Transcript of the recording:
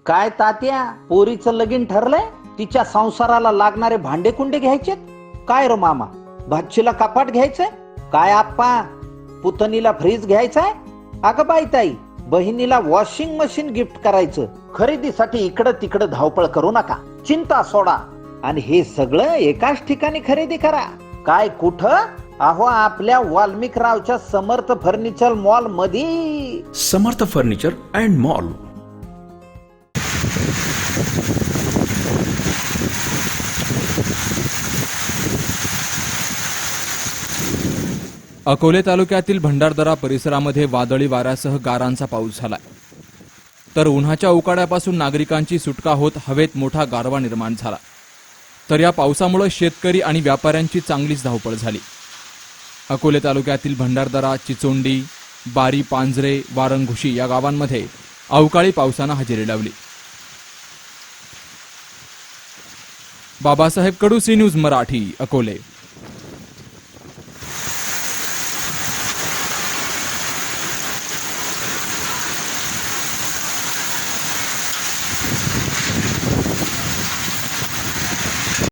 काय तात्या, पोरीचं लगीन ठरलंय? तिच्या संसाराला लागणारे भांडे कुंडे घ्यायचे? काय रो मामा, भाचीला कपाट घ्यायचंय? काय आप्पा, पुतणीला फ्रीज घ्यायचाय? अगं बाई ताई, बहिणीला वॉशिंग मशीन गिफ्ट करायचं. खरेदीसाठी इकडं तिकडं धावपळ करू नका, चिंता सोडा आणि हे सगळं एकाच ठिकाणी खरेदी करा. काय कुठं? अहो, आपल्या वाल्मिकरावच्या समर्थ फर्निचर मॉल मध्ये. समर्थ फर्निचर अँड मॉल. अकोले तालुक्यातील भंडारदरा परिसरामध्ये वादळी वाऱ्यासह गारांचा पाऊस झाला. तर उन्हाच्या उकाड्यापासून नागरिकांची सुटका होत हवेत मोठा गारवा निर्माण झाला. तर या पावसामुळे शेतकरी आणि व्यापाऱ्यांची चांगलीच धावपळ झाली. अकोले तालुक्यातील भंडारदरा, चिचोंडी, बारी, पांजरे, वारंघुशी या गावांमध्ये अवकाळी पावसानं हजेरी लावली. बाबासाहेब कडू, सी न्यूज मराठी, अकोले.